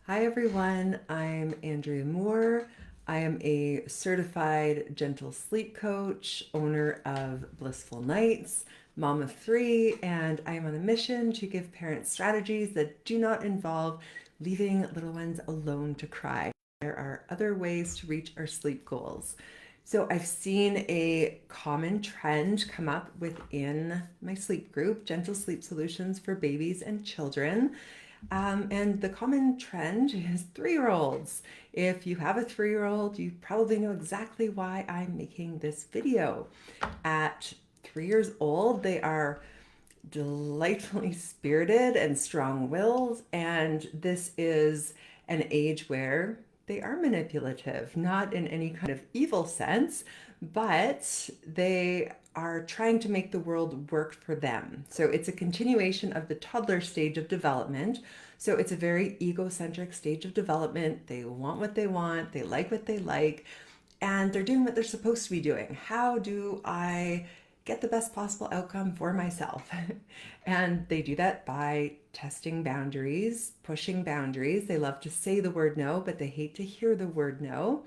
Hi everyone, I'm Andrea Moore. I am a certified gentle sleep coach, owner of Blissful Nights, mom of three, and I am on a mission to give parents strategies that do not involve leaving little ones alone to cry. There are other ways to reach our sleep goals. So I've seen a common trend come up within my sleep group, Gentle Sleep Solutions for Babies and Children. And the common trend is 3-year-olds. If you have a 3-year-old, you probably know exactly why I'm making this video. At 3 years old, they are delightfully spirited and strong-willed, and this is an age where they are manipulative, not in any kind of evil sense, but they are trying to make the world work for them. So it's a continuation of the toddler stage of development. So it's a very egocentric stage of development. They want what they want, they like what they like, and they're doing what they're supposed to be doing. How do I get the best possible outcome for myself? And they do that by testing boundaries, pushing boundaries. They love to say the word no, but they hate to hear the word no.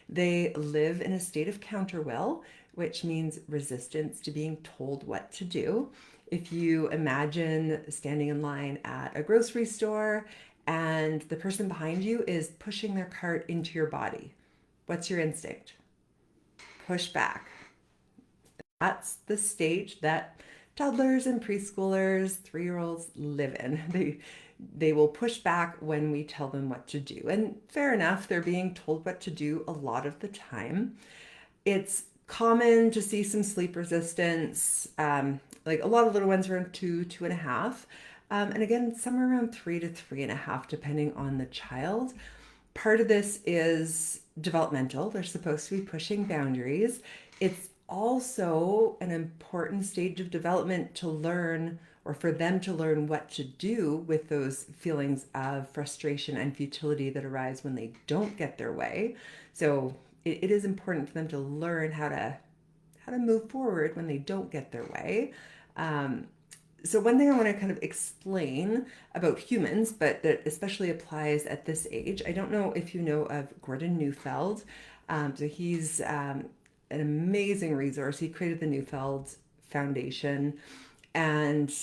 They live in a state of counterwill, which means resistance to being told what to do. If you imagine standing in line at a grocery store and the person behind you is pushing their cart into your body, what's your instinct? Push back. That's the stage that toddlers and preschoolers, 3-year-olds live in. They will push back when we tell them what to do. And fair enough, they're being told what to do a lot of the time. It's common to see some sleep resistance. Like a lot of little ones around 2, 2.5. And again, somewhere around 3 to 3.5, depending on the child. Part of this is developmental. They're supposed to be pushing boundaries. It's also an important stage of development to learn, or for them to learn what to do with those feelings of frustration and futility that arise when they don't get their way. So it is important for them to learn how to move forward when they don't get their way. Um, so one thing I want to kind of explain about humans, but that especially applies at this age, I don't know if you know of Gordon Neufeld. So he's an amazing resource. He created the Neufeld Foundation, and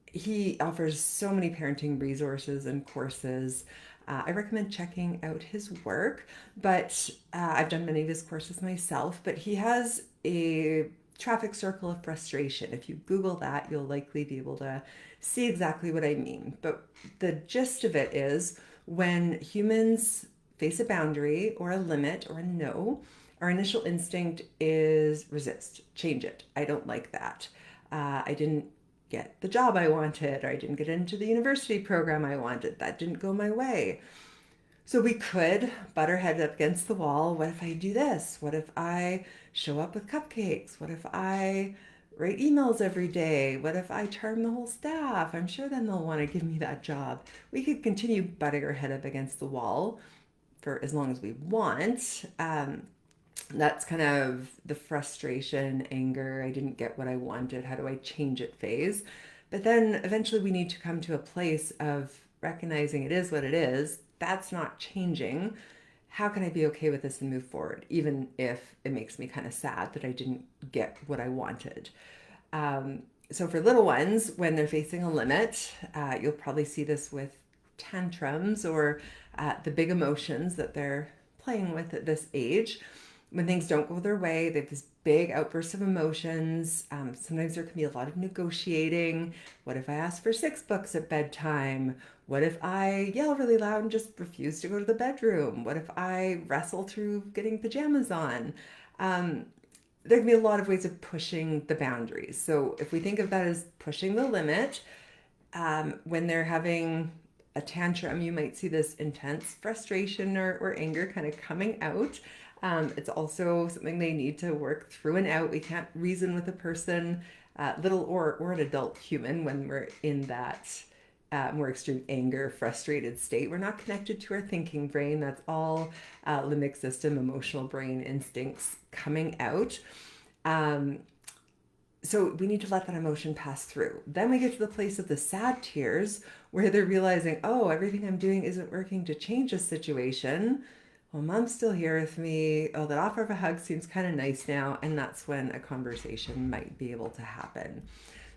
he offers so many parenting resources and courses. I recommend checking out his work, but I've done many of his courses myself. But he has a traffic circle of frustration. If you Google that, you'll likely be able to see exactly what I mean. But the gist of it is when humans face a boundary or a limit or a no, our initial instinct is resist, change it. I don't like that. I didn't get the job I wanted, or I didn't get into the university program I wanted. That didn't go my way. So we could butt our head up against the wall. What if I do this? What if I show up with cupcakes? What if I write emails every day? What if I charm the whole staff? I'm sure then they'll want to give me that job. We could continue butting our head up against the wall for as long as we want. That's kind of the frustration, anger, I didn't get what I wanted, how do I change it phase. But then eventually we need to come to a place of recognizing it is what it is. That's not changing. How can I be okay with this and move forward, even if it makes me kind of sad that I didn't get what I wanted? So for little ones, when they're facing a limit, you'll probably see this with tantrums or the big emotions that they're playing with at this age. When things don't go their way, they have this big outburst of emotions. Sometimes there can be a lot of negotiating. What if I ask for 6 books at bedtime? What if I yell really loud and just refuse to go to the bedroom? What if I wrestle through getting pajamas on? Um, there can be a lot of ways of pushing the boundaries. So if we think of that as pushing the limit, when they're having a tantrum, you might see this intense frustration or anger kind of coming out. It's also something they need to work through and out. We can't reason with a person, little or an adult human, when we're in that more extreme anger, frustrated state. We're not connected to our thinking brain. That's all limbic system, emotional brain instincts coming out. Um, So we need to let that emotion pass through. Then we get to the place of the sad tears where they're realizing, oh, everything I'm doing isn't working to change this situation. Well, mom's still here with me. Oh, that offer of a hug seems kind of nice now. And that's when a conversation might be able to happen.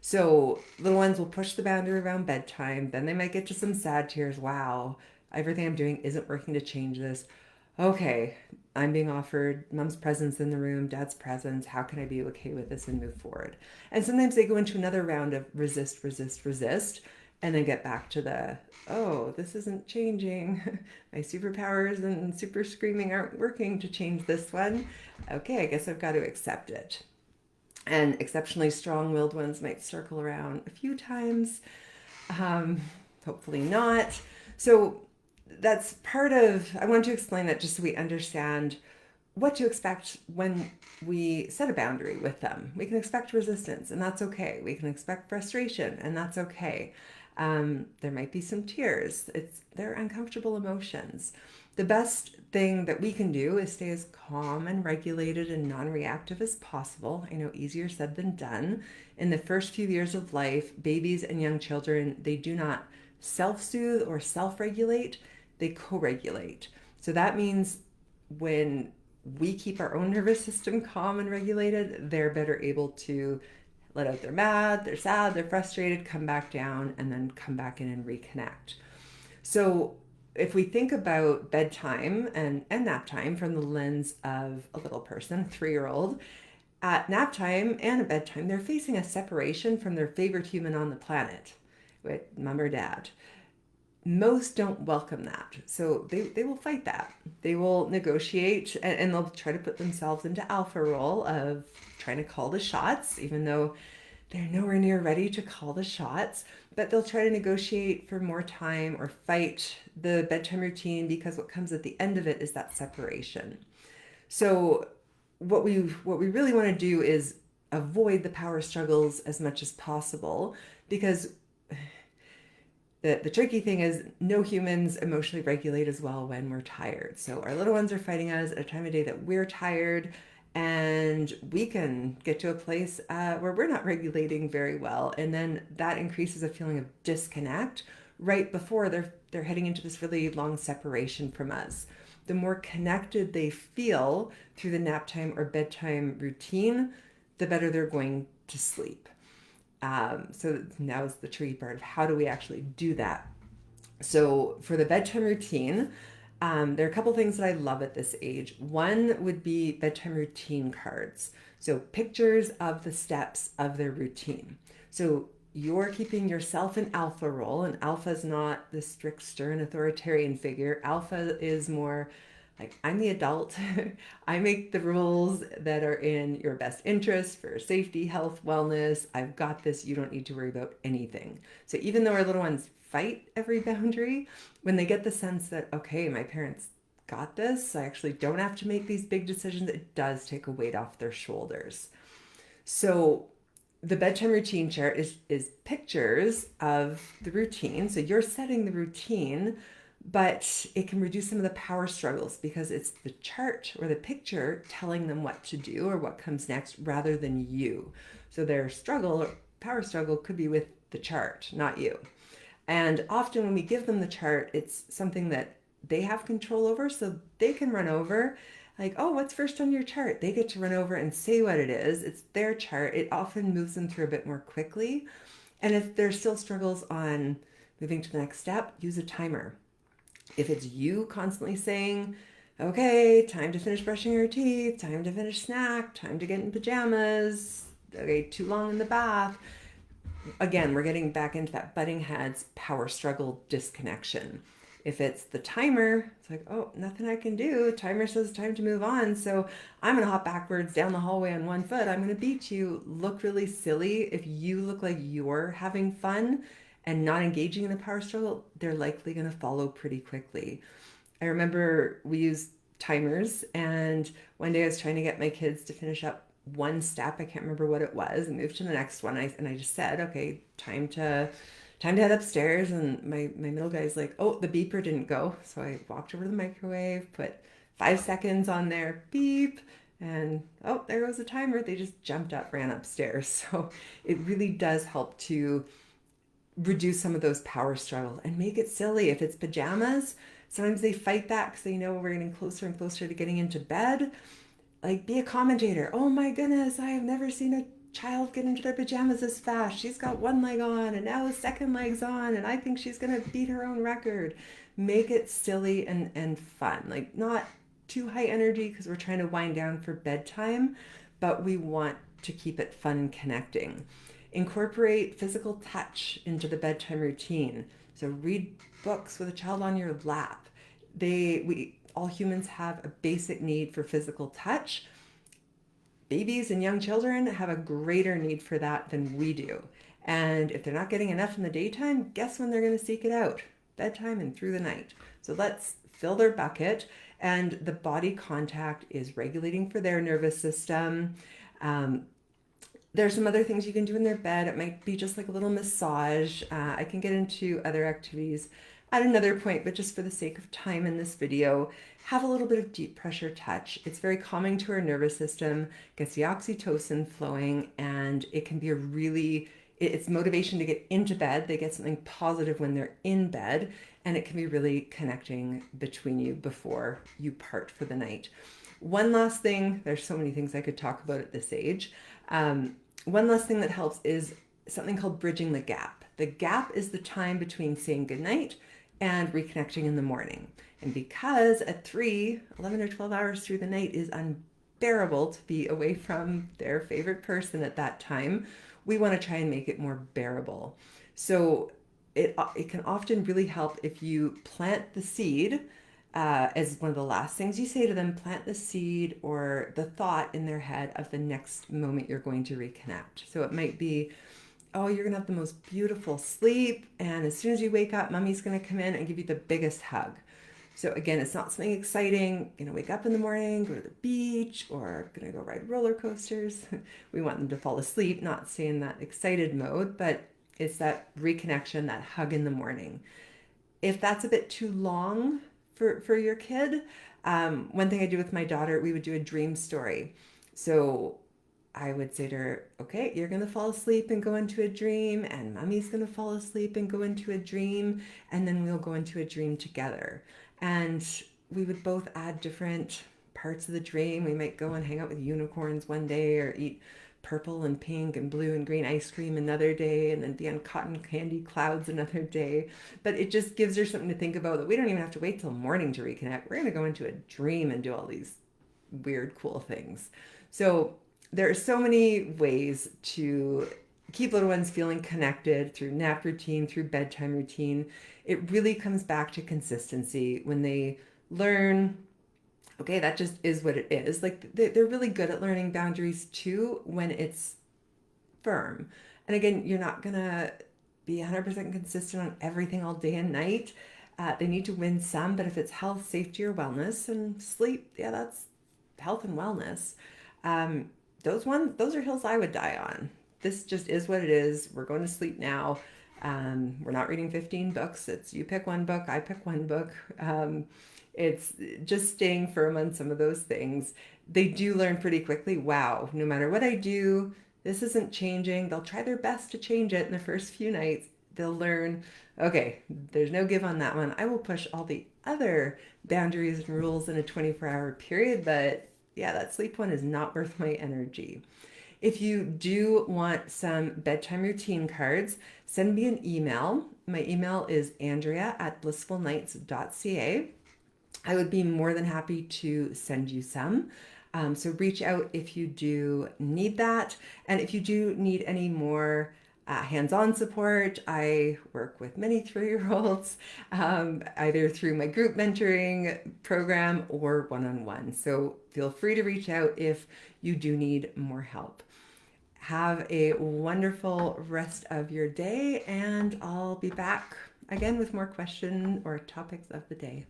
So little ones will push the boundary around bedtime. Then they might get to some sad tears. Wow, everything I'm doing isn't working to change this. Okay, I'm being offered mom's presence in the room, dad's presence. How can I be okay with this and move forward? And sometimes they go into another round of resist, resist, resist, and then get back to the, oh, this isn't changing. My superpowers and super screaming aren't working to change this one. Okay, I guess I've got to accept it. And exceptionally strong willed ones might circle around a few times, um, hopefully not. So that's part of, I want to explain that just so we understand what to expect when we set a boundary with them. We can expect resistance, and that's okay. We can expect frustration, and that's okay. There might be some tears. They're uncomfortable emotions. The best thing that we can do is stay as calm and regulated and non-reactive as possible. I know easier said than done. In the first few years of life, babies and young children, they do not self-soothe or self-regulate, they co-regulate. So that means when we keep our own nervous system calm and regulated, they're better able to let out their mad, they're sad, they're frustrated, come back down, and then come back in and reconnect. So if we think about bedtime and nap time from the lens of a little person, 3-year-old, at nap time and at bedtime, they're facing a separation from their favorite human on the planet, with mom or dad. Most don't welcome that. So they will fight that. They will negotiate and they'll try to put themselves into alpha role of trying to call the shots, even though they're nowhere near ready to call the shots. But they'll try to negotiate for more time or fight the bedtime routine because what comes at the end of it is that separation. So what we really want to do is avoid the power struggles as much as possible because the tricky thing is no humans emotionally regulate as well when we're tired. So our little ones are fighting us at a time of day that we're tired, and we can get to a place where we're not regulating very well, and then that increases a feeling of disconnect right before they're heading into this really long separation from us. The more connected they feel through the nap time or bedtime routine, the better they're going to sleep. So now is the tricky part of how do we actually do that. So for the bedtime routine, there are a couple things that I love at this age. One would be bedtime routine cards. So pictures of the steps of their routine. So you're keeping yourself in alpha role, and alpha is not the strict, stern, authoritarian figure. Alpha is more like, I'm the adult. I make the rules that are in your best interest for safety, health, wellness. I've got this. You don't need to worry about anything. So even though our little ones fight every boundary, when they get the sense that, okay, my parents got this, I actually don't have to make these big decisions, it does take a weight off their shoulders. So the bedtime routine chart is pictures of the routine. So you're setting the routine, but it can reduce some of the power struggles because it's the chart or the picture telling them what to do or what comes next rather than you. So their struggle or power struggle could be with the chart, not you. And often when we give them the chart, it's something that they have control over, so they can run over like, oh, what's first on your chart? They get to run over and say what it is. It's their chart. It often moves them through a bit more quickly. And if there's still struggles on moving to the next step, use a timer. If it's you constantly saying, okay, time to finish brushing your teeth, time to finish snack, time to get in pajamas, okay, too long in the bath. Again, we're getting back into that butting heads power struggle disconnection. If it's the timer, it's like, oh, nothing I can do. Timer says time to move on. So I'm going to hop backwards down the hallway on one foot. I'm going to beat you. Look really silly. If you look like you're having fun and not engaging in the power struggle, they're likely going to follow pretty quickly. I remember we used timers, and one day I was trying to get my kids to finish up one step. I can't remember what it was, and moved to the next one. And I just said, okay, time to head upstairs. And my middle guy's like, oh, the beeper didn't go. So I walked over to the microwave, put 5 seconds on there, beep. and oh, there goes the timer. They just jumped up, ran upstairs. So it really does help to reduce some of those power struggles and make it silly. If it's pajamas, sometimes they fight that because they know we're getting closer and closer to getting into bed. Like, be a commentator. Oh my goodness, I have never seen a child get into their pajamas this fast. She's got one leg on and now the second leg's on, and I think she's gonna beat her own record. Make it silly and fun. Like, not too high energy because we're trying to wind down for bedtime, but we want to keep it fun and connecting. Incorporate physical touch into the bedtime routine. So read books with a child on your lap. We all humans have a basic need for physical touch. Babies and young children have a greater need for that than we do. And if they're not getting enough in the daytime, guess when they're going to seek it out? Bedtime and through the night. So let's fill their bucket. And the body contact is regulating for their nervous system. There's some other things you can do in their bed. It might be just like a little massage. I can get into other activities at another point, but just for the sake of time in this video, have a little bit of deep pressure touch. It's very calming to our nervous system, gets the oxytocin flowing, and it can be it's motivation to get into bed. They get something positive when they're in bed, and it can be really connecting between you before you part for the night. One last thing, there's so many things I could talk about at this age. One last thing that helps is something called bridging the gap. The gap is the time between saying goodnight and reconnecting in the morning. And because at 11 or 12 hours through the night is unbearable to be away from their favorite person at that time, we want to try and make it more bearable. So it can often really help if you plant the seed as one of the last things you say to them. Plant the seed or the thought in their head of the next moment you're going to reconnect. So it might be, oh, you're gonna have the most beautiful sleep, and as soon as you wake up, mommy's gonna come in and give you the biggest hug. So again, it's not something exciting, wake up in the morning, go to the beach, or gonna go ride roller coasters. We want them to fall asleep, not stay in that excited mode, but it's that reconnection, that hug in the morning. If that's a bit too long for your kid, one thing I do with my daughter, we would do a dream story. So I would say to her, okay, you're going to fall asleep and go into a dream, and mommy's going to fall asleep and go into a dream, and then we'll go into a dream together. And we would both add different parts of the dream. We might go and hang out with unicorns one day, or eat purple and pink and blue and green ice cream another day, and then be on cotton candy clouds another day. But it just gives her something to think about, that we don't even have to wait till morning to reconnect. We're going to go into a dream and do all these weird, cool things. So there are so many ways to keep little ones feeling connected through nap routine, through bedtime routine. It really comes back to consistency. When they learn, okay, that just is what it is. Like, they're really good at learning boundaries too when it's firm. And again, you're not gonna be 100% consistent on everything all day and night. They need to win some, but if it's health, safety, or wellness, and sleep, yeah, that's health and wellness. Those are hills I would die on. This just is what it is. We're going to sleep now. We're not reading 15 books. It's you pick one book, I pick one book. It's just staying firm on some of those things. They do learn pretty quickly. Wow, no matter what I do, this isn't changing. They'll try their best to change it in the first few nights. They'll learn, okay, there's no give on that one. I will push all the other boundaries and rules in a 24-hour period, but yeah, that sleep one is not worth my energy. If you do want some bedtime routine cards, send me an email. My email is andrea@blissfulnights.ca. I would be more than happy to send you some. So reach out if you do need that. And if you do need any more hands-on support, I work with many 3-year-olds, either through my group mentoring program or one-on-one. So feel free to reach out if you do need more help. Have a wonderful rest of your day, and I'll be back again with more questions or topics of the day.